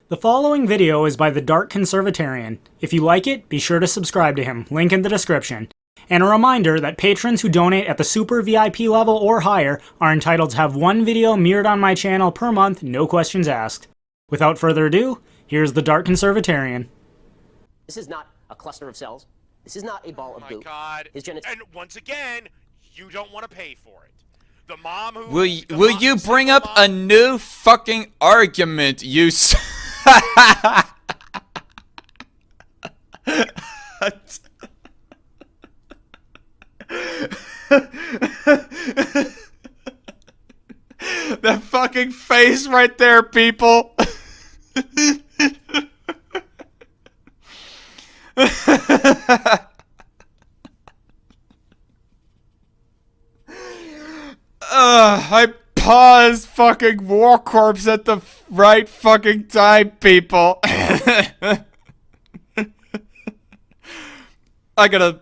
The following video is by the Dark Conservatarian. If you like it, be sure to subscribe to him, link in the description. And a reminder that patrons who donate at the Super VIP level or higher are entitled to have one video mirrored on my channel per month, no questions asked. Without further ado, here's the Dark Conservatarian. This is not a cluster of cells. This is not a ball of goo. Oh my God! And once again, you don't want to pay for it. The mom who will you bring up a new fucking argument, you That fucking face right there, people. I paused fucking War Corpse at the right fucking time, people. I gotta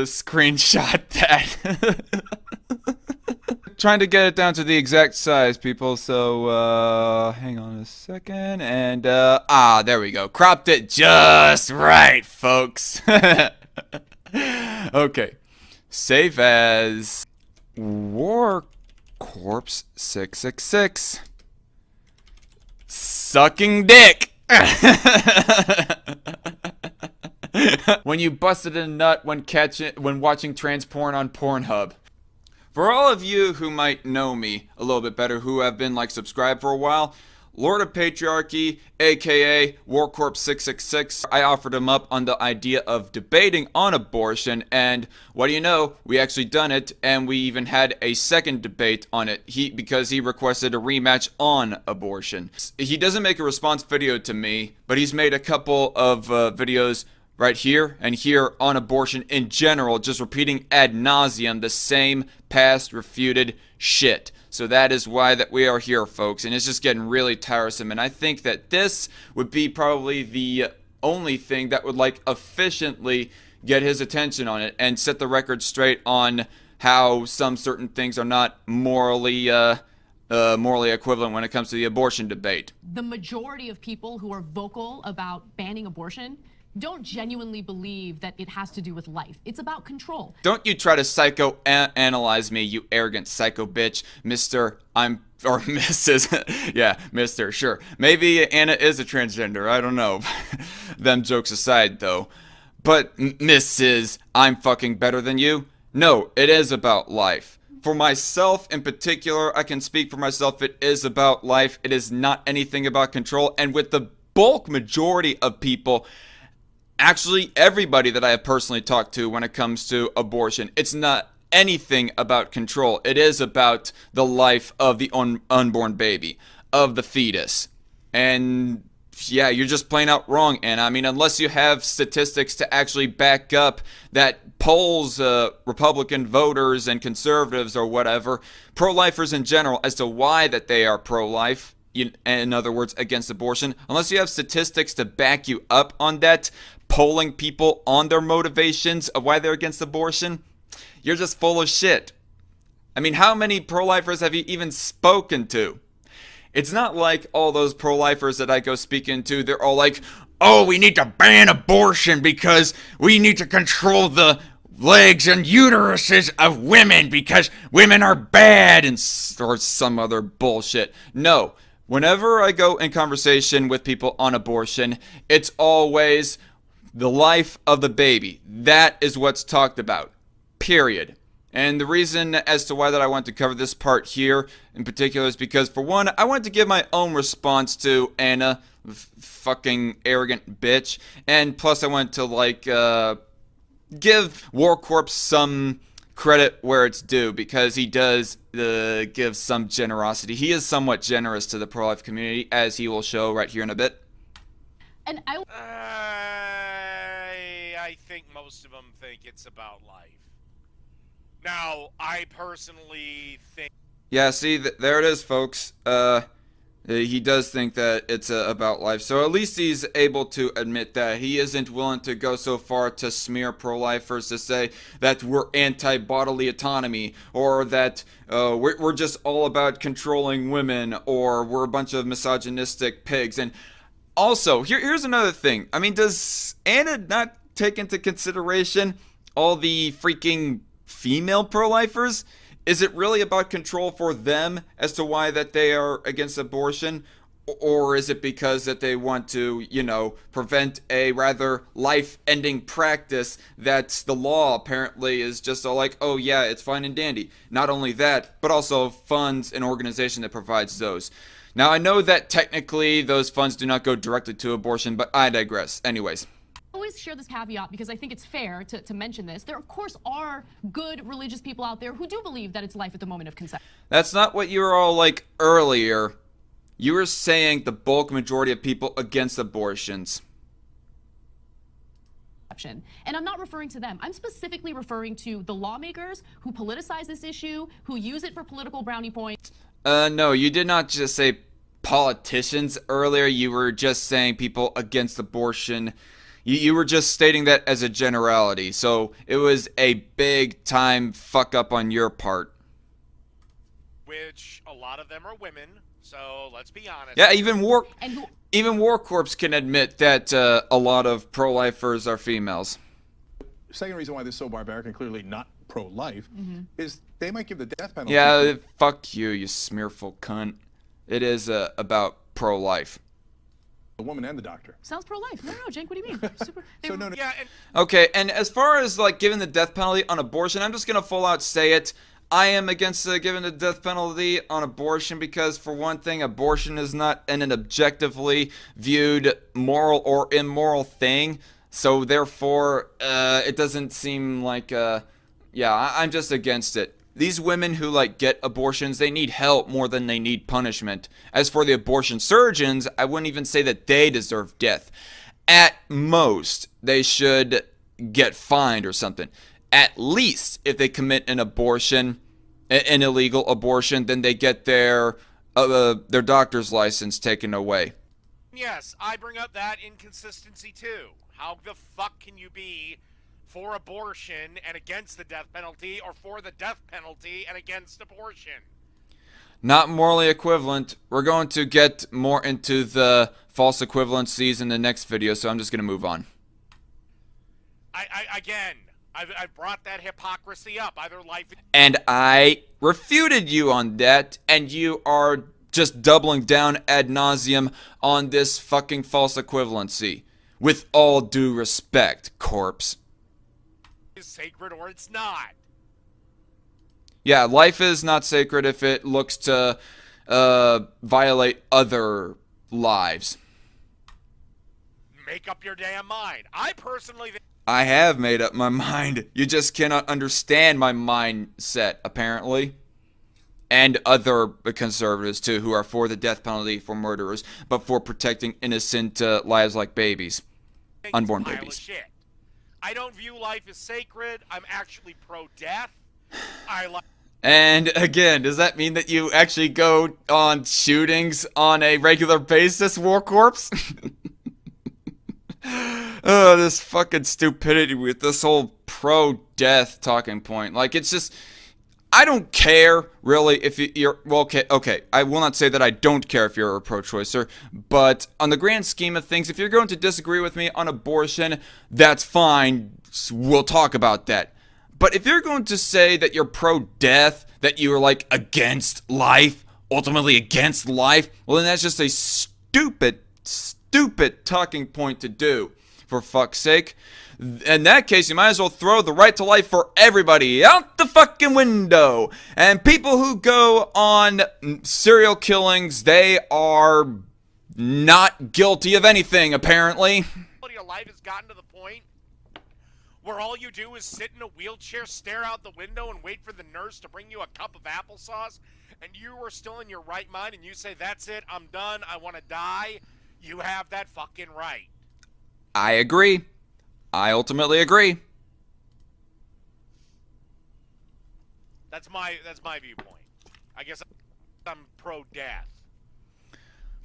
screenshot that. Trying to get it down to the exact size, people, so hang on a second, and there we go. Cropped it just right, folks. Okay, save as War Corpse 666 sucking dick. When you busted a nut when watching trans porn on Pornhub. For all of you who might know me a little bit better, who have been subscribed for a while, Lord of Patriarchy, aka War Corpse 666, I offered him up on the idea of debating on abortion, and what do you know, we actually done it, and we even had a second debate on it, because he requested a rematch on abortion. He doesn't make a response video to me, but he's made a couple of videos right here and here on abortion in general, just repeating ad nauseum the same past refuted shit. So that is why that we are here, folks, and it's just getting really tiresome, and I think that this would be probably the only thing that would efficiently get his attention on it and set the record straight on how some certain things are not morally equivalent when it comes to the abortion debate. The majority of people who are vocal about banning abortion don't genuinely believe that it has to do with life. It's about control. Don't you try to psychoanalyze me, you arrogant psycho bitch, Mr. or Mrs. Yeah, Mr. Sure. Maybe Anna is a transgender. I don't know. Them jokes aside, though. But Mrs. I'm fucking better than you? No, it is about life. For myself in particular, I can speak for myself. It is about life. It is not anything about control. And with the bulk majority of people, actually everybody that I have personally talked to when it comes to abortion, it's not anything about control. It is about the life of the unborn baby, of the fetus. And yeah, you're just plain out wrong, and I mean, unless you have statistics to actually back up that polls Republican voters and conservatives or whatever, pro-lifers in general, as to why that they are pro-life, in other words, against abortion, unless you have statistics to back you up on that, polling people on their motivations of why they're against abortion, you're just full of shit. I mean, how many pro-lifers have you even spoken to? It's not like all those pro-lifers that I go speaking to, they're all like, oh, we need to ban abortion because we need to control the legs and uteruses of women because women are bad, or some other bullshit. No. Whenever I go in conversation with people on abortion, it's always the life of the baby. That is what's talked about. Period. And the reason as to why that I want to cover this part here in particular is because, for one, I want to give my own response to Anna, fucking arrogant bitch. And plus I want to, give War Corpse some credit where it's due, because he does give some generosity. He is somewhat generous to the pro-life community, as he will show right here in a bit. And I think most of them think it's about life. Now, I personally think... Yeah, see, there it is, folks. He does think that it's about life. So at least he's able to admit that. He isn't willing to go so far to smear pro-lifers to say that we're anti-bodily autonomy, or that we're just all about controlling women, or we're a bunch of misogynistic pigs. And also, here's another thing. I mean, does Anna not take into consideration all the freaking female pro-lifers? Is it really about control for them as to why that they are against abortion? Or is it because that they want to, prevent a rather life-ending practice that the law apparently is just all like, oh yeah, it's fine and dandy. Not only that, but also funds an organization that provides those. Now, I know that technically those funds do not go directly to abortion, but I digress. Anyways. Always share this caveat because I think it's fair to mention this. There, of course, are good religious people out there who do believe that it's life at the moment of conception. That's not what you were all like earlier. You were saying the bulk majority of people against abortions. And I'm not referring to them. I'm specifically referring to the lawmakers who politicize this issue, who use it for political brownie points. No, you did not just say politicians earlier. You were just saying people against abortion. You were just stating that as a generality, so it was a big time fuck up on your part. Which a lot of them are women, so let's be honest. Yeah, even War Corps can admit that a lot of pro-lifers are females. Second reason why this is so barbaric and clearly not pro-life is they might give the death penalty. Yeah, fuck you, you smearful cunt. It is about pro-life. The woman and the doctor. Sounds pro-life. No, Jake, what do you mean? No. Yeah, Okay, and as far as like giving the death penalty on abortion, I'm just gonna full out say it. I am against giving the death penalty on abortion because, for one thing, abortion is not an objectively viewed moral or immoral thing. So therefore, it doesn't seem like I'm just against it. These women who like get abortions, they need help more than they need punishment. As for the abortion surgeons, I wouldn't even say that they deserve death. At most, they should get fined or something. At least, if they commit an abortion, an illegal abortion, then they get their doctor's license taken away. yes, I bring up that inconsistency too. How the fuck can you be for abortion and against the death penalty, or for the death penalty and against abortion? Not morally equivalent. We're going to get more into the false equivalencies in the next video, so I'm just going to move on. I've brought that hypocrisy up. Either life... And I refuted you on that, and you are just doubling down ad nauseum on this fucking false equivalency. With all due respect, corpse. is sacred or it's not. Yeah, life is not sacred if it looks to violate other lives. Make up your damn mind. I personally think... I have made up my mind. You just cannot understand my mindset, apparently. And other conservatives, too, who are for the death penalty for murderers, but for protecting innocent lives like babies. Unborn pile of babies. Shit. I don't view life as sacred. I'm actually pro-death. I like... And again, does that mean that you actually go on shootings on a regular basis, War Corpse? Oh, this fucking stupidity with this whole pro-death talking point. Like, it's just... I don't care, really, if you're... Well, okay, I will not say that I don't care if you're a pro-choicer, but on the grand scheme of things, if you're going to disagree with me on abortion, that's fine. We'll talk about that. But if you're going to say that you're pro-death, that you're, like, against life, ultimately against life, well, then that's just a stupid talking point to do, for fuck's sake. In that case, you might as well throw the right to life for everybody out the fucking window. And people who go on serial killings, they are not guilty of anything, apparently. Your life has gotten to the point where all you do is sit in a wheelchair, stare out the window, and wait for the nurse to bring you a cup of applesauce, and you are still in your right mind, and you say, that's it, I'm done, I want to die. You have that fucking right. I agree. I ultimately agree. That's my viewpoint. I guess I'm pro-death.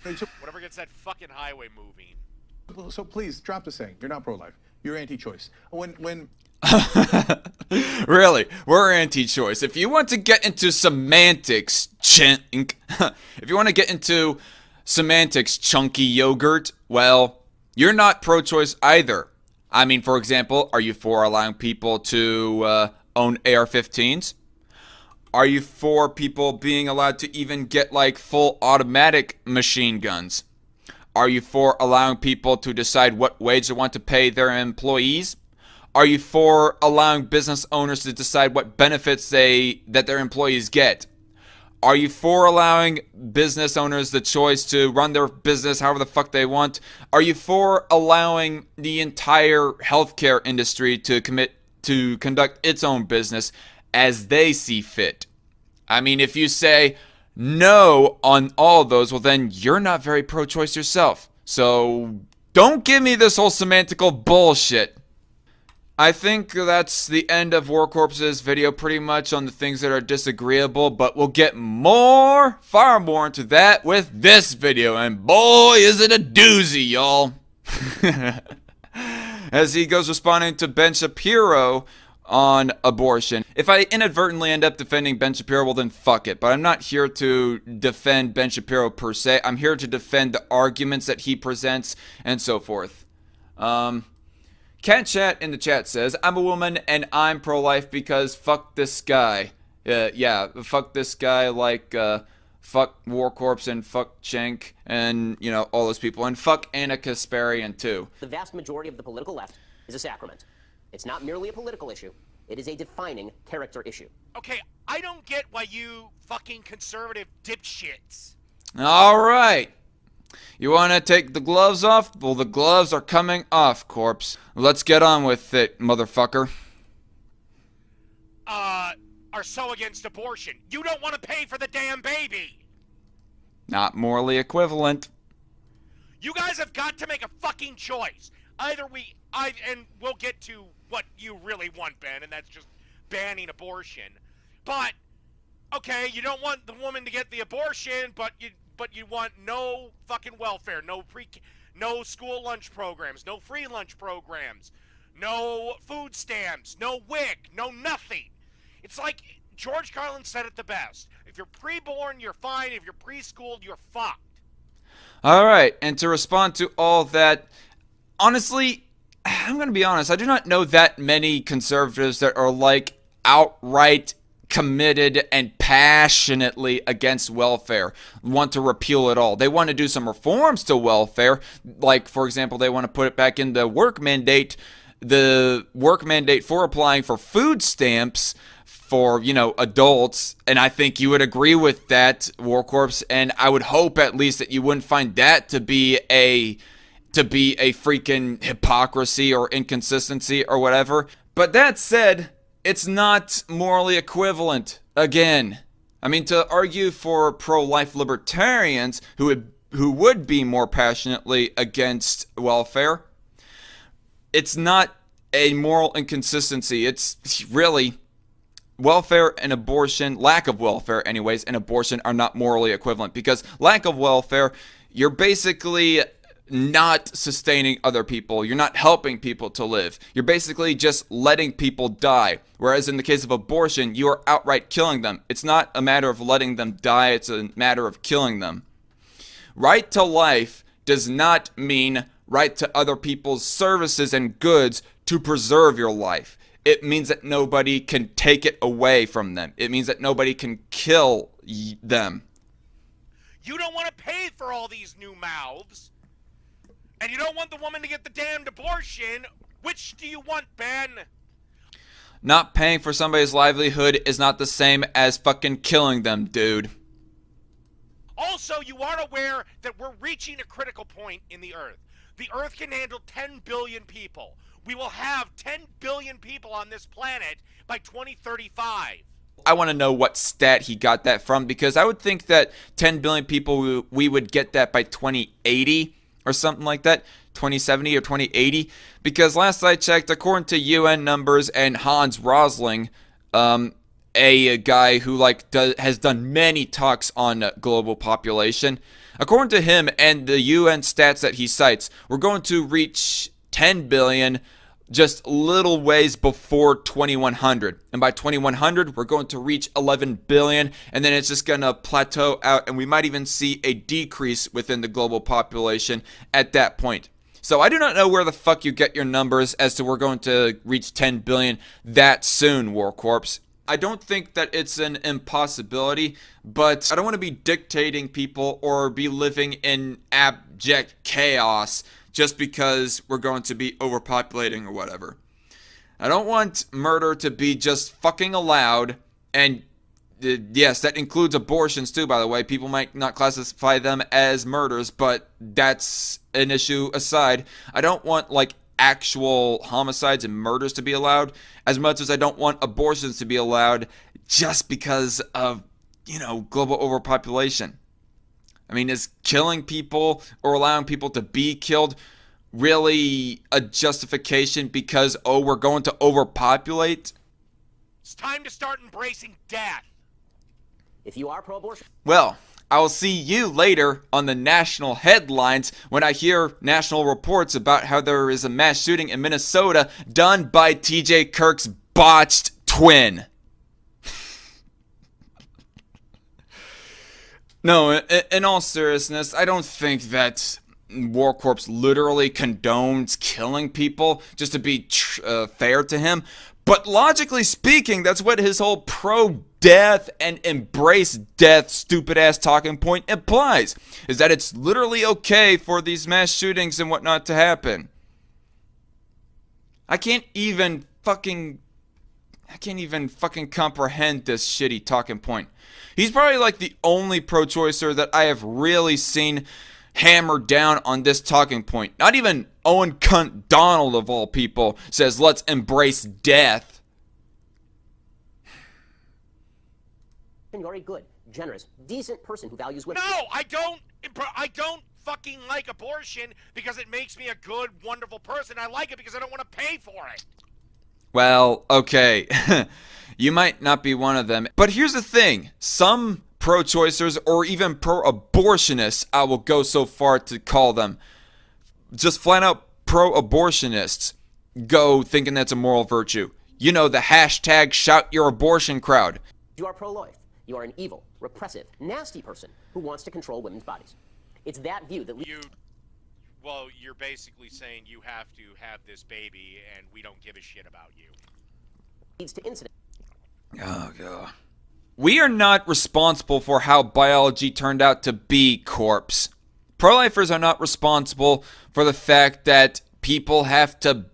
Whatever gets that fucking highway moving. So please drop the saying. You're not pro-life. You're anti-choice. When Really, we're anti-choice. If you want to get into semantics, chink, if you want to get into semantics, chunky yogurt, well, you're not pro-choice either. I mean, for example, are you for allowing people to own AR-15s? Are you for people being allowed to even get like full automatic machine guns? Are you for allowing people to decide what wage they want to pay their employees? Are you for allowing business owners to decide what benefits that their employees get? Are you for allowing business owners the choice to run their business however the fuck they want? Are you for allowing the entire healthcare industry to conduct its own business as they see fit? I mean, if you say no on all of those, well then you're not very pro-choice yourself. So don't give me this whole semantical bullshit. I think that's the end of War Corpse's video pretty much on the things that are disagreeable, but we'll get far more into that with this video, and boy is it a doozy, y'all. As he goes responding to Ben Shapiro on abortion. If I inadvertently end up defending Ben Shapiro, well then fuck it, but I'm not here to defend Ben Shapiro per se. I'm here to defend the arguments that he presents and so forth. Cat Chat in the chat says, I'm a woman and I'm pro-life because fuck this guy. Yeah, fuck this guy like, fuck War Corpse and fuck Cenk and, you know, all those people. And fuck Anna Kasparian too. The vast majority of the political left is a sacrament. It's not merely a political issue. It is a defining character issue. Okay, I don't get why you fucking conservative dipshits. Alright. You want to take the gloves off? Well, the gloves are coming off, Corpse. Let's get on with it, motherfucker. Are so against abortion. You don't want to pay for the damn baby. Not morally equivalent. You guys have got to make a fucking choice. Either and we'll get to what you really want, Ben, and that's just banning abortion. But, okay, you don't want the woman to get the abortion, but you want no fucking welfare, no school lunch programs, no free lunch programs, no food stamps, no WIC, no nothing. It's like George Carlin said it the best. If you're preborn, you're fine. If you're preschooled, you're fucked. Alright, and to respond to all that, honestly, I'm going to be honest, I do not know that many conservatives that are like outright committed and passionately against welfare, want to repeal it all. They want to do some reforms to welfare, like for example they want to put it back in the work mandate for applying for food stamps for, you know, adults, and I think you would agree with that, War Corpse, and I would hope at least that you wouldn't find that to be a freaking hypocrisy or inconsistency or whatever. But that said, it's not morally equivalent. Again, I mean, to argue for pro-life libertarians who would be more passionately against welfare, it's not a moral inconsistency. It's really welfare and abortion, lack of welfare anyways, and abortion are not morally equivalent, because lack of welfare, you're basically not sustaining other people. You're not helping people to live. You're basically just letting people die. Whereas in the case of abortion, you are outright killing them. It's not a matter of letting them die, it's a matter of killing them. Right to life does not mean right to other people's services and goods to preserve your life. It means that nobody can take it away from them. It means that nobody can kill them. You don't want to pay for all these new mouths. And you don't want the woman to get the damned abortion. Which do you want, Ben? Not paying for somebody's livelihood is not the same as fucking killing them, dude. Also, you aren't aware that we're reaching a critical point in the Earth. The Earth can handle 10 billion people. We will have 10 billion people on this planet by 2035. I want to know what stat he got that from, because I would think that 10 billion people, we would get that by 2080 or something like that, 2070 or 2080, because last I checked, according to UN numbers and Hans Rosling, a guy who has done many talks on global population. According to him and the UN stats that he cites, we're going to reach 10 billion just little ways before 2100. And by 2100, we're going to reach 11 billion, and then it's just going to plateau out, and we might even see a decrease within the global population at that point. So I do not know where the fuck you get your numbers as to we're going to reach 10 billion that soon, War Corps. I don't think that it's an impossibility, but I don't want to be dictating people or be living in abject chaos just because we're going to be overpopulating or whatever. I don't want murder to be just fucking allowed, and yes, that includes abortions too, by the way. People might not classify them as murders, but that's an issue aside. I don't want actual homicides and murders to be allowed as much as I don't want abortions to be allowed just because of, global overpopulation. I mean, is killing people or allowing people to be killed really a justification because, we're going to overpopulate? It's time to start embracing death. If you are pro-abortion, Well, I will see you later on the national headlines when I hear national reports about how there is a mass shooting in Minnesota done by TJ Kirk's botched twin. No, in all seriousness, I don't think that War Corps literally condones killing people just to be fair to him. But logically speaking, that's what his whole pro-death and embrace death stupid-ass talking point implies. Is that it's literally okay for these mass shootings and whatnot to happen. I can't even fucking comprehend this shitty talking point. He's probably the only pro-choicer that I have really seen hammered down on this talking point. Not even Owen Cunt Donald, of all people, says let's embrace death. you're a good, generous, decent person who values women. No, I don't fucking like abortion because it makes me a good, wonderful person. I like it because I don't want to pay for it. Well, okay. You might not be one of them. But here's the thing. Some pro-choicers or even pro-abortionists, I will go so far to call them, just flat out pro-abortionists, go thinking that's a moral virtue. You know, the hashtag shout your abortion crowd. You are pro-life. You are an evil, repressive, nasty person who wants to control women's bodies. It's that view that you're basically saying you have to have this baby and we don't give a shit about you. leads to incidents. Oh, God. We are not responsible for how biology turned out to be, corpse. Pro-lifers are not responsible for the fact that people have to,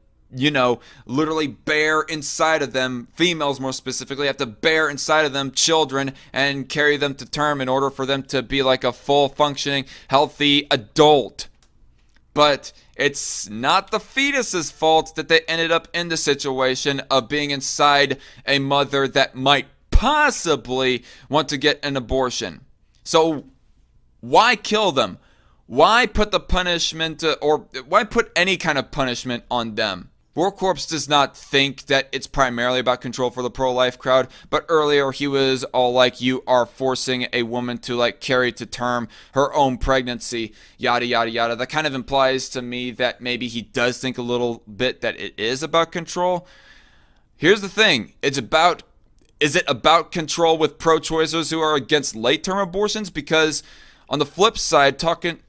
literally bear inside of them, females more specifically, have to bear inside of them children and carry them to term in order for them to be like a full functioning, healthy adult. But it's not the fetus's fault that they ended up in the situation of being inside a mother that might possibly want to get an abortion. So why kill them? Why put the punishment, or why put any kind of punishment on them? War Corps does not think that it's primarily about control for the pro-life crowd, but earlier he was all like, you are forcing a woman to carry to term her own pregnancy, yada yada yada. That kind of implies to me that maybe he does think a little bit that it is about control. Here's the thing, is it about control with pro-choicers who are against late-term abortions? Because on the flip side,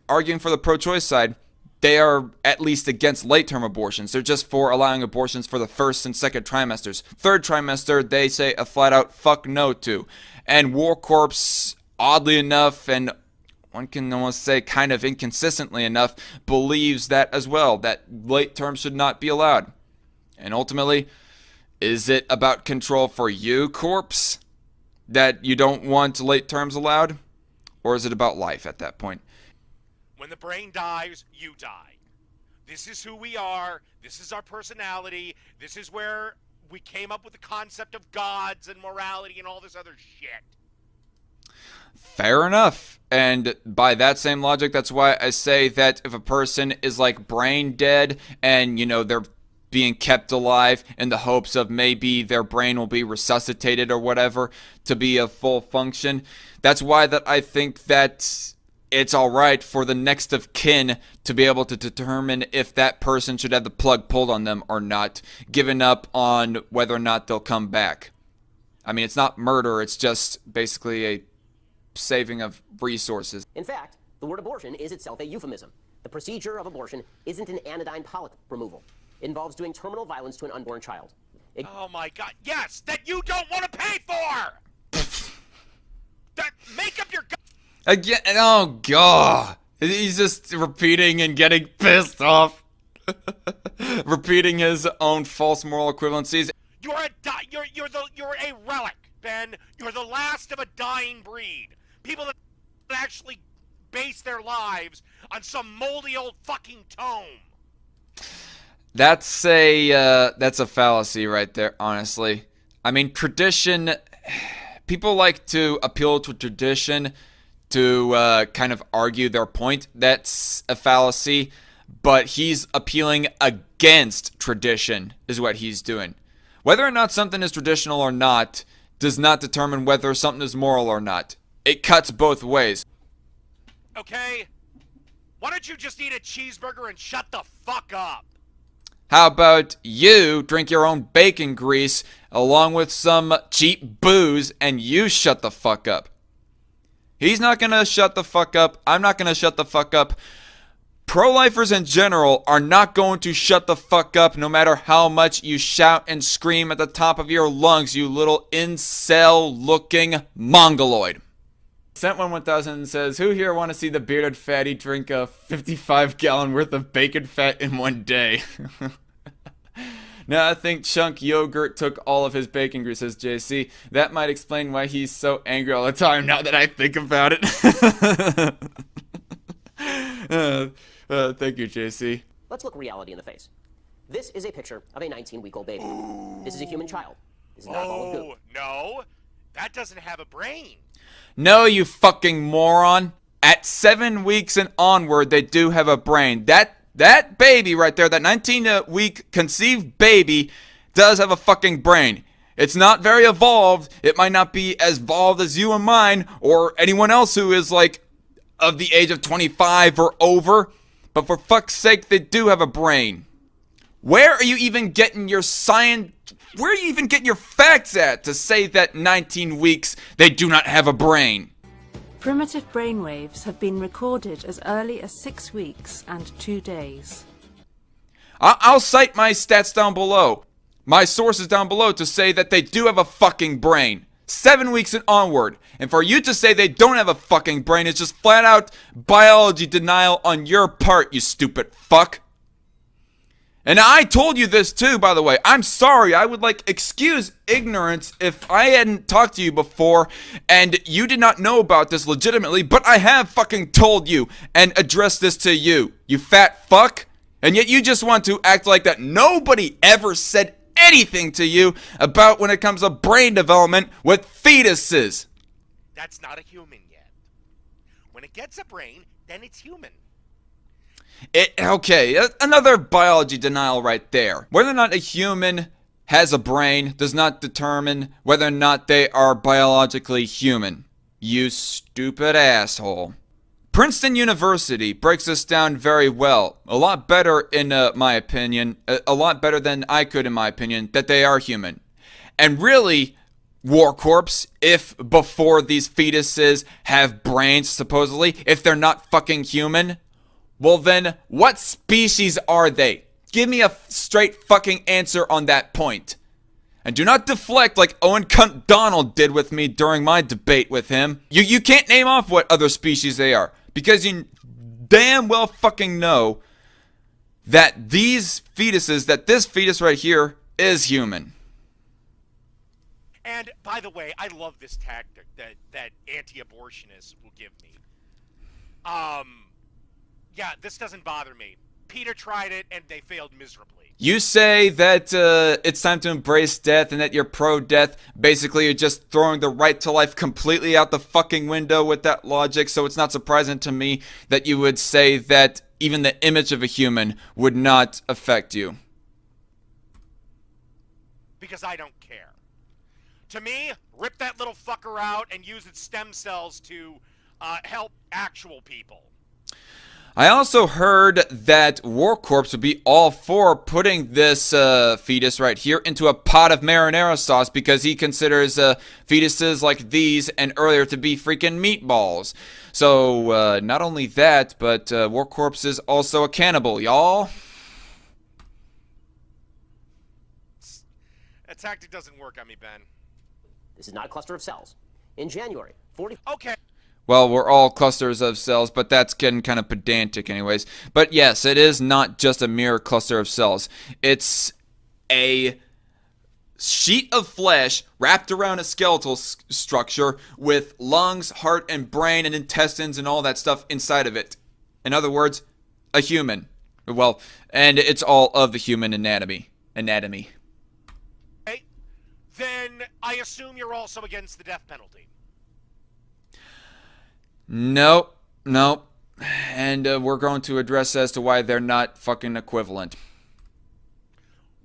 arguing for the pro-choice side, they are at least against late-term abortions. They're just for allowing abortions for the first and second trimesters. Third trimester, they say a flat-out fuck no to. And War Corps, oddly enough, and one can almost say kind of inconsistently enough, believes that as well, that late term should not be allowed. And ultimately, is it about control for you, corpse, that you don't want late terms allowed? Or is it about life at that point? When the brain dies, you die. This is who we are. This is our personality. This is where we came up with the concept of gods and morality and all this other shit. Fair enough. And by that same logic, that's why I say that if a person is brain dead and, they're being kept alive in the hopes of maybe their brain will be resuscitated or whatever to be a full function. That's why that I think that it's alright for the next of kin to be able to determine if that person should have the plug pulled on them or not, giving up on whether or not they'll come back. I mean, it's not murder, it's just basically a saving of resources. In fact, the word abortion is itself a euphemism. The procedure of abortion isn't an anodyne polyp removal. It involves doing terminal violence to an unborn child. Oh my god, yes, that you don't want to pay for! That, make up your Again, oh god. He's just repeating and getting pissed off. Repeating his own false moral equivalencies. You're a relic, Ben. You're the last of a dying breed. People that actually base their lives on some moldy old fucking tome. That's a fallacy right there, honestly. I mean, tradition, people like to appeal to tradition to kind of argue their point. That's a fallacy, but he's appealing against tradition is what he's doing. Whether or not something is traditional or not does not determine whether something is moral or not. It cuts both ways. Okay? Why don't you just eat a cheeseburger and shut the fuck up? How about you drink your own bacon grease along with some cheap booze and you shut the fuck up? He's not gonna shut the fuck up. I'm not gonna shut the fuck up. Pro-lifers in general are not going to shut the fuck up no matter how much you shout and scream at the top of your lungs, you little incel-looking mongoloid. Sent11000 says, who here want to see the bearded fatty drink a 55-gallon worth of bacon fat in one day? No, I think Chunk Yogurt took all of his bacon grease, says JC. That might explain why he's so angry all the time now that I think about it. Thank you, JC. Let's look reality in the face. This is a picture of a 19-week-old baby. This is a human child. This is not a ball of goo. Oh, no. That doesn't have a brain. No, you fucking moron. At 7 weeks and onward, they do have a brain. That baby right there, that 19-week conceived baby, does have a fucking brain. It's not very evolved. It might not be as evolved as you and mine, or anyone else who is, like, of the age of 25 or over. But for fuck's sake, they do have a brain. Where are you even getting your science... Where are you even getting your facts at to say that 19 weeks, they do not have a brain? Primitive brainwaves have been recorded as early as 6 weeks and 2 days. I'll cite my stats down below. My sources down below to say that they do have a fucking brain. 7 weeks and onward. And for you to say they don't have a fucking brain is just flat out biology denial on your part, you stupid fuck. And I told you this too, by the way. I'm sorry. I would excuse ignorance if I hadn't talked to you before and you did not know about this legitimately, but I have fucking told you and addressed this to you, you fat fuck. And yet you just want to act like that nobody ever said anything to you about when it comes to brain development with fetuses. That's not a human yet. When it gets a brain, then it's human. Okay, another biology denial right there. Whether or not a human has a brain does not determine whether or not they are biologically human. You stupid asshole. Princeton University breaks this down very well. A lot better in my opinion. A lot better than I could in my opinion, that they are human. And really, War Corpse, if before these fetuses have brains, supposedly, if they're not fucking human, well then, what species are they? Give me a straight fucking answer on that point. And do not deflect like Owen Cunt Donald did with me during my debate with him. You can't name off what other species they are. Because you damn well fucking know that these fetuses, that this fetus right here is human. And, by the way, I love this tactic that anti-abortionists will give me. Yeah, this doesn't bother me. Peter tried it, and they failed miserably. You say that it's time to embrace death and that you're pro-death. Basically, you're just throwing the right to life completely out the fucking window with that logic, so it's not surprising to me that you would say that even the image of a human would not affect you. because I don't care. To me, rip that little fucker out and use its stem cells to help actual people. I also heard that War Corps would be all for putting this fetus right here into a pot of marinara sauce because he considers fetuses like these and earlier to be freaking meatballs. So, not only that, but War Corps is also a cannibal, y'all. That tactic doesn't work on me, Ben. This is not a cluster of cells. In January, 40... Okay. Well, we're all clusters of cells, but that's getting kind of pedantic anyways. But yes, it is not just a mere cluster of cells. It's a sheet of flesh wrapped around a skeletal structure with lungs, heart, and brain, and intestines, and all that stuff inside of it. In other words, a human. Well, and it's all of the human anatomy. Okay. Then I assume you're also against the death penalty. Nope. And we're going to address as to why they're not fucking equivalent.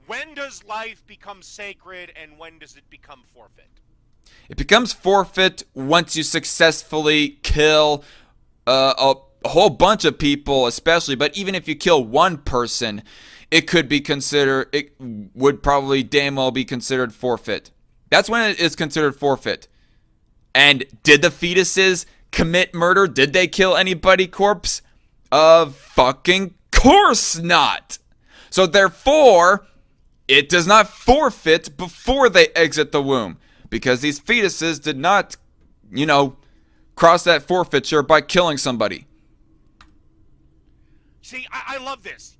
When does life become sacred and when does it become forfeit? It becomes forfeit once you successfully kill a whole bunch of people, especially. But even if you kill one person, it would probably damn well be considered forfeit. That's when it is considered forfeit. And did the fetuses commit murder? Did they kill anybody, corpse? Fucking course not. So therefore, it does not forfeit before they exit the womb. Because these fetuses did not, cross that forfeiture by killing somebody. See, I love this.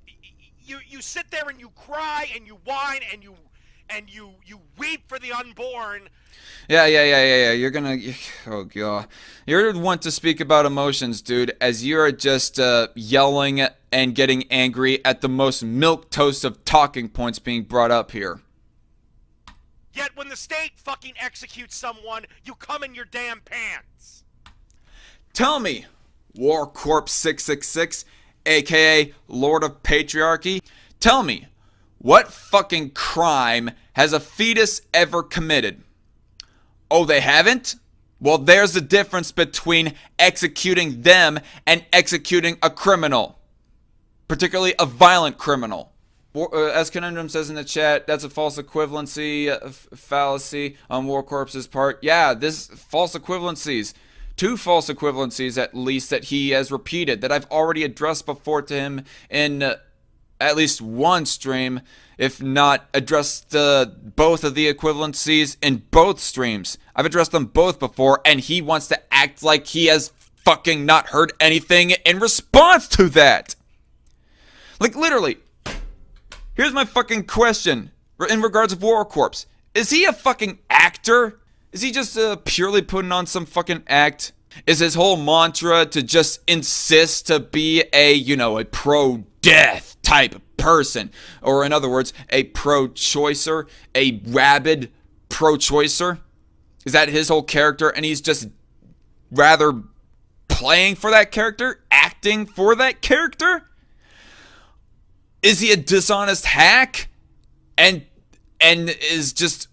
You sit there and you cry and you whine and you weep for the unborn. Yeah. You're gonna... Oh, God. You're the one to speak about emotions, dude, as you're just yelling and getting angry at the most milquetoast of talking points being brought up here. Yet when the state fucking executes someone, you come in your damn pants. Tell me, War Corp 666, aka Lord of Patriarchy, tell me, what fucking crime has a fetus ever committed? Oh, they haven't? Well, there's the difference between executing them and executing a criminal. Particularly a violent criminal. As Conundrum says in the chat, that's a false equivalency fallacy on War Corps's part. Yeah, this false equivalencies. 2 false equivalencies at least that he has repeated that I've already addressed before to him in at least one stream, if not addressed both of the equivalencies in both streams. I've addressed them both before, and he wants to act like he has fucking not heard anything in response to that. Like, literally, here's my fucking question in regards of War Corps. Is he a fucking actor? Is he just purely putting on some fucking act? Is his whole mantra to just insist to be a pro-death type person? Or in other words, a pro-choicer? A rabid pro-choicer? Is that his whole character and he's just rather playing for that character? Acting for that character? Is he a dishonest hack? And is just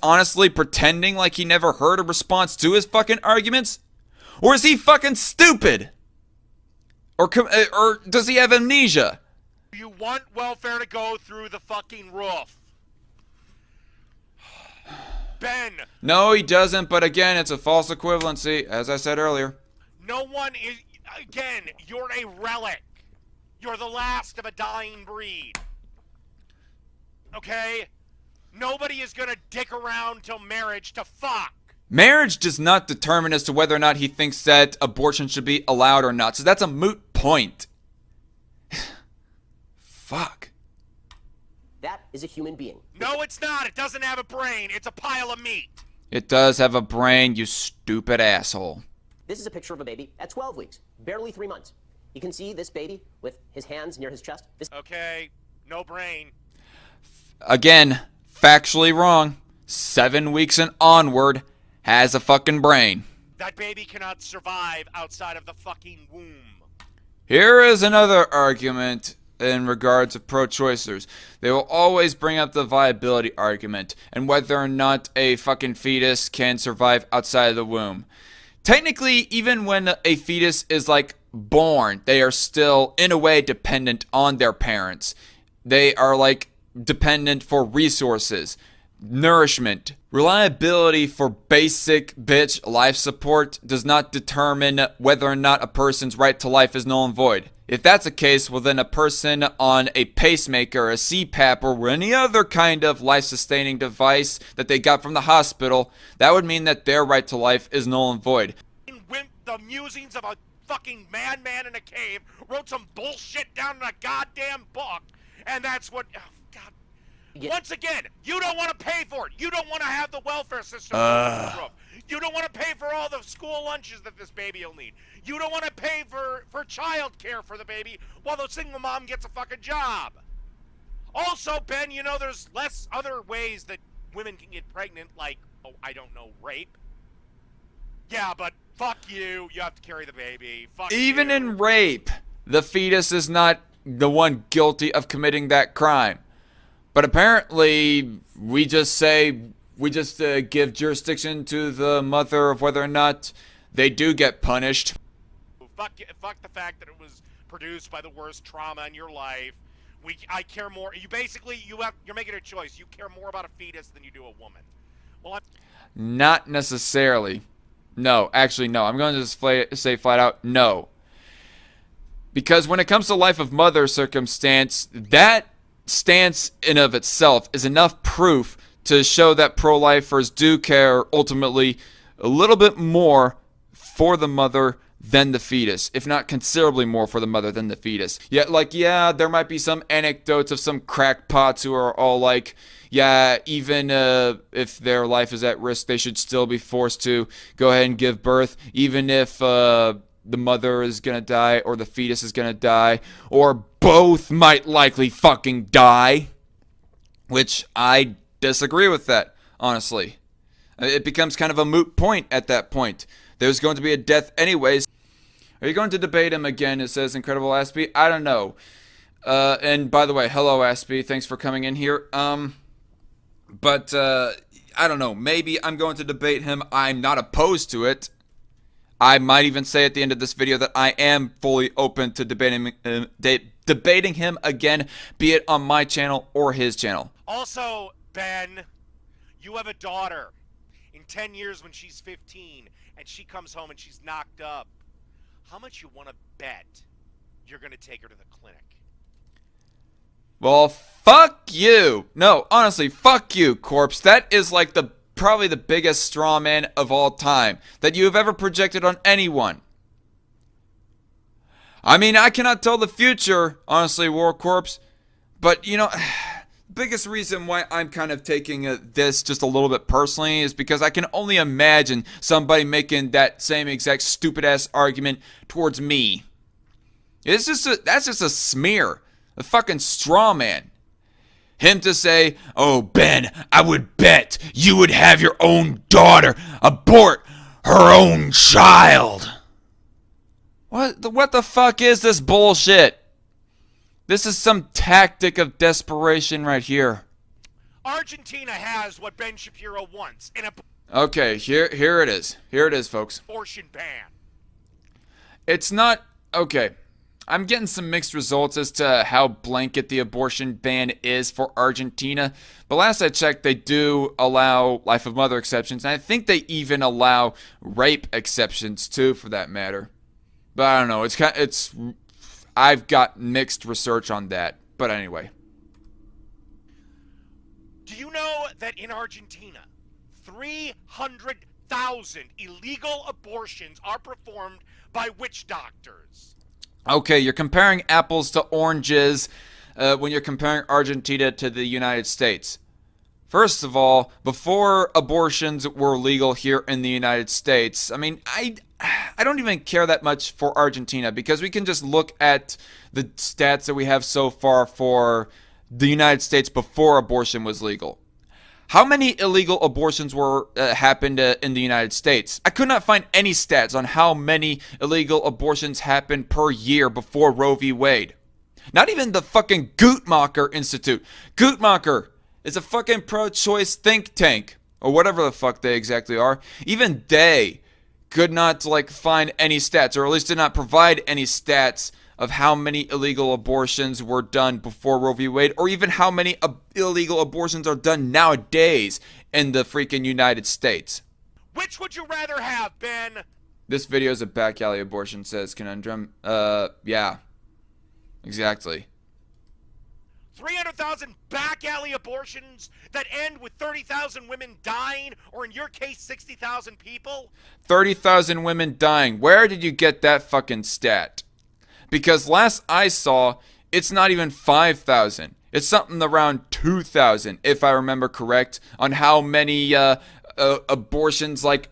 honestly pretending like he never heard a response to his fucking arguments? Or is he fucking stupid? Or does he have amnesia? You want welfare to go through the fucking roof. Ben. No, he doesn't, but again, it's a false equivalency, as I said earlier. No one is... Again, you're a relic. You're the last of a dying breed. Okay? Nobody is gonna dick around till marriage to fuck. Marriage does not determine as to whether or not he thinks that abortion should be allowed or not. So that's a moot point. Fuck. That is a human being. No, it's not. It doesn't have a brain. It's a pile of meat. It does have a brain, you stupid asshole. This is a picture of a baby at 12 weeks, barely 3 months. You can see this baby with his hands near his chest. Okay, no brain. Again, factually wrong. 7 weeks and onward has a fucking brain. That baby cannot survive outside of the fucking womb. Here is another argument in regards to pro-choicers. They will always bring up the viability argument and whether or not a fucking fetus can survive outside of the womb. Technically, even when a fetus is like born, they are still in a way dependent on their parents. They are like dependent for resources, nourishment. Reliability for basic bitch life support does not determine whether or not a person's right to life is null and void. If that's the case, well then a person on a pacemaker, a CPAP, or any other kind of life-sustaining device that they got from the hospital, that would mean that their right to life is null and void. The musings of a fucking madman in a cave wrote some bullshit down in a goddamn book, and that's what... Oh, God. Once again, you don't want to pay for it. You don't want to have the welfare system on the roof. You don't want to pay for all the school lunches that this baby will need. You don't want to pay for child care for the baby while the single mom gets a fucking job. Also, Ben, you know there's less other ways that women can get pregnant, like, oh, I don't know, rape. Yeah, but fuck you. You have to carry the baby. Fuck Even you. in rape, the fetus is not the one guilty of committing that crime. But apparently, we just give jurisdiction to the mother of whether or not they do get punished. Fuck the fact that it was produced by the worst trauma in your life. I care more. You're making a choice. You care more about a fetus than you do a woman. Well, Not necessarily. No, actually, no. I'm going to just say flat out no. Because when it comes to life of mother circumstance, that stance in of itself is enough proof to show that pro-lifers do care ultimately a little bit more for the mother than the fetus, if not considerably more for the mother than the fetus. Yet, like, yeah, there might be some anecdotes of some crackpots who are all like, yeah, even if their life is at risk, they should still be forced to go ahead and give birth, even if the mother is gonna die or the fetus is gonna die, or both might likely fucking die. Which I disagree with that, honestly. It becomes kind of a moot point at that point. There's going to be a death anyways. Are you going to debate him again? It says Incredible Aspie. I don't know. And by the way, hello Aspie. Thanks for coming in here. But I don't know. Maybe I'm going to debate him. I'm not opposed to it. I might even say at the end of this video that I am fully open to debating him again, be it on my channel or his channel. also, Ben, you have a daughter. In 10 years when she's 15 and she comes home and she's knocked up, how much you want to bet you're going to take her to the clinic? Well, fuck you. No, honestly, fuck you, Corpse. That is like probably the biggest straw man of all time that you have ever projected on anyone. I mean, I cannot tell the future, honestly, War Corpse, but you know, biggest reason why I'm kind of taking this just a little bit personally is because I can only imagine somebody making that same exact stupid ass argument towards me. That's just a smear, a fucking straw man. Him to say, oh Ben, I would bet you would have your own daughter abort her own child. What the fuck is this bullshit? This is some tactic of desperation right here. Argentina has what Ben Shapiro wants, an Okay, here it is. Here it is, folks. abortion ban. It's not... Okay. I'm getting some mixed results as to how blanket the abortion ban is for Argentina. But last I checked, they do allow life of mother exceptions. And I think they even allow rape exceptions, too, for that matter. But I don't know. I've got mixed research on that. But anyway. Do you know that in Argentina, 300,000 illegal abortions are performed by witch doctors? Okay, you're comparing apples to oranges when you're comparing Argentina to the United States. First of all, before abortions were legal here in the United States, I mean, I don't even care that much for Argentina because we can just look at the stats that we have so far for the United States before abortion was legal. How many illegal abortions happened in the United States? I could not find any stats on how many illegal abortions happened per year before Roe v. Wade. Not even the fucking Guttmacher Institute. Guttmacher is a fucking pro-choice think tank, or whatever the fuck they exactly are. Even they could not, like, find any stats, or at least did not provide any stats of how many illegal abortions were done before Roe v. Wade, or even how many illegal abortions are done nowadays in the freaking United States. Which would you rather have, Ben? This video is a back alley abortion, says Conundrum. Yeah. Exactly. 300,000 back alley abortions that end with 30,000 women dying, or in your case, 60,000 people? 30,000 women dying. Where did you get that fucking stat? Because last I saw, it's not even 5,000. It's something around 2,000, if I remember correct, on how many abortions, like,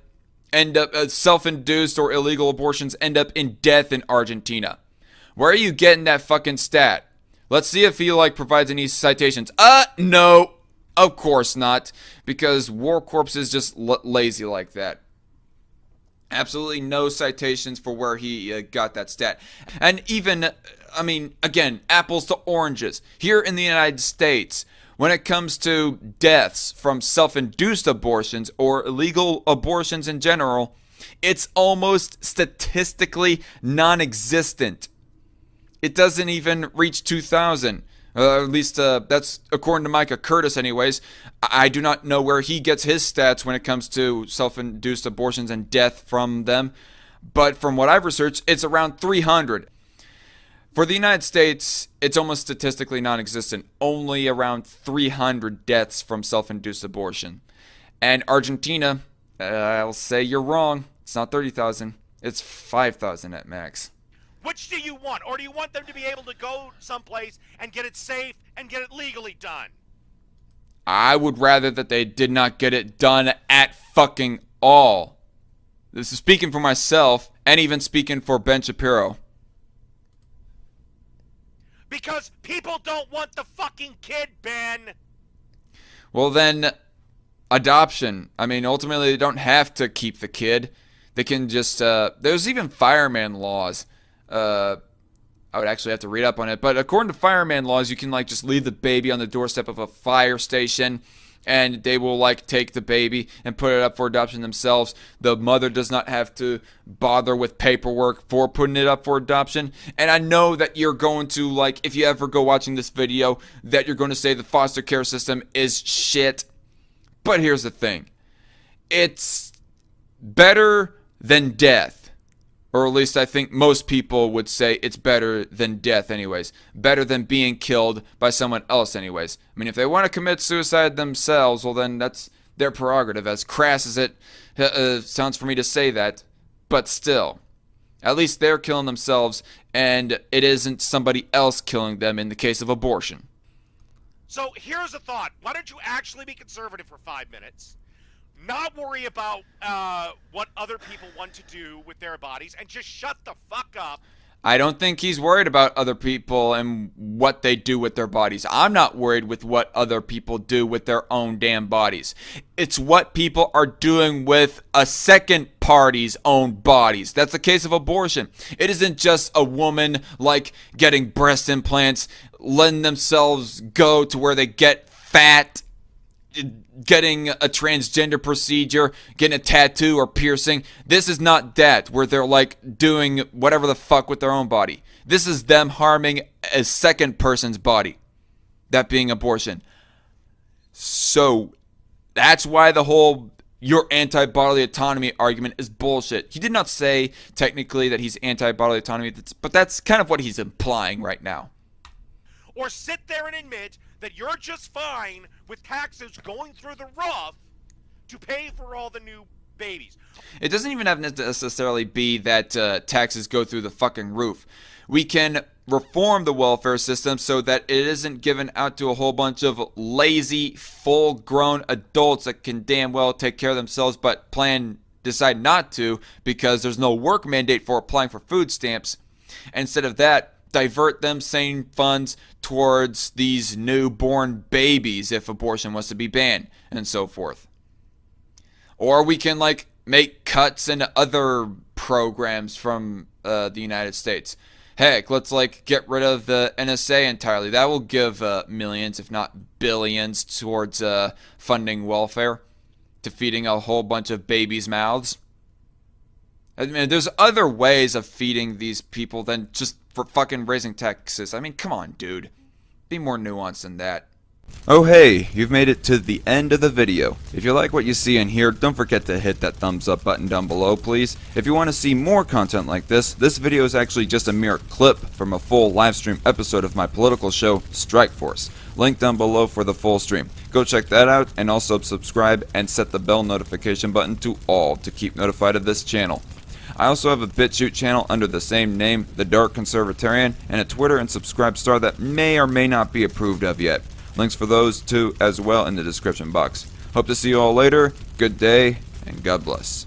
end up, self-induced or illegal abortions end up in death in Argentina. Where are you getting that fucking stat? Let's see if he, like, provides any citations. No. Of course not. Because War Corps is just lazy like that. Absolutely no citations for where he got that stat. And even, I mean, again, apples to oranges. Here in the United States, when it comes to deaths from self-induced abortions or illegal abortions in general, it's almost statistically non-existent. It doesn't even reach 2,000. At least that's according to Micah Curtis anyways. I do not know where he gets his stats when it comes to self-induced abortions and death from them. But from what I've researched, it's around 300. For the United States, it's almost statistically non-existent. Only around 300 deaths from self-induced abortion. And Argentina, I'll say you're wrong. It's not 30,000. It's 5,000 at max. Which do you want? Or do you want them to be able to go someplace and get it safe and get it legally done? I would rather that they did not get it done at fucking all. This is speaking for myself, and even speaking for Ben Shapiro. Because people don't want the fucking kid, Ben. Well then, adoption. I mean, ultimately they don't have to keep the kid. They can just, there's even fireman laws. I would actually have to read up on it, but according to fireman laws, you can, like, just leave the baby on the doorstep of a fire station, and they will, like, take the baby and put it up for adoption themselves. The mother does not have to bother with paperwork for putting it up for adoption. And I know that you're going to, like, if you ever go watching this video, that you're going to say the foster care system is shit. But here's the thing. It's better than death. Or at least I think most people would say it's better than death anyways. Better than being killed by someone else anyways. I mean, if they want to commit suicide themselves, well then that's their prerogative. As crass as it sounds for me to say that. But still, at least they're killing themselves and it isn't somebody else killing them in the case of abortion. So here's a thought. Why don't you actually be conservative for 5 minutes? Not worry about what other people want to do with their bodies, and just shut the fuck up. I don't think he's worried about other people and what they do with their bodies. I'm not worried with what other people do with their own damn bodies. It's what people are doing with a second party's own bodies. That's the case of abortion. It isn't just a woman, like, getting breast implants, letting themselves go to where they get fat, getting a transgender procedure, getting a tattoo or piercing. This is not that, where they're, like, doing whatever the fuck with their own body. This is them harming a second person's body. That being abortion. So, that's why the whole "you're anti-bodily autonomy" argument is bullshit. He did not say, technically, that he's anti-bodily autonomy, but that's kind of what he's implying right now. Or sit there and admit that you're just fine with taxes going through the roof to pay for all the new babies. It doesn't even have to necessarily be that taxes go through the fucking roof. We can reform the welfare system so that it isn't given out to a whole bunch of lazy, full-grown adults that can damn well take care of themselves but decide not to because there's no work mandate for applying for food stamps. Instead of that, divert them same funds towards these newborn babies if abortion was to be banned and so forth. Or we can, like, make cuts in other programs from the United States. Heck, let's like get rid of the NSA entirely. That will give millions, if not billions, towards funding welfare, to feeding a whole bunch of babies' mouths. I mean, there's other ways of feeding these people than just for fucking raising taxes. I mean, come on, dude. Be more nuanced than that. Oh hey, you've made it to the end of the video. If you like what you see and hear, don't forget to hit that thumbs up button down below, please. If you want to see more content like this video is actually just a mere clip from a full live stream episode of my political show, Strike Force. Link down below for the full stream. Go check that out, and also subscribe and set the bell notification button to all to keep notified of this channel. I also have a BitChute channel under the same name, the Dark Conservatarian, and a Twitter and Subscribe star that may or may not be approved of yet. Links for those two as well in the description box. Hope to see you all later. Good day, and God bless.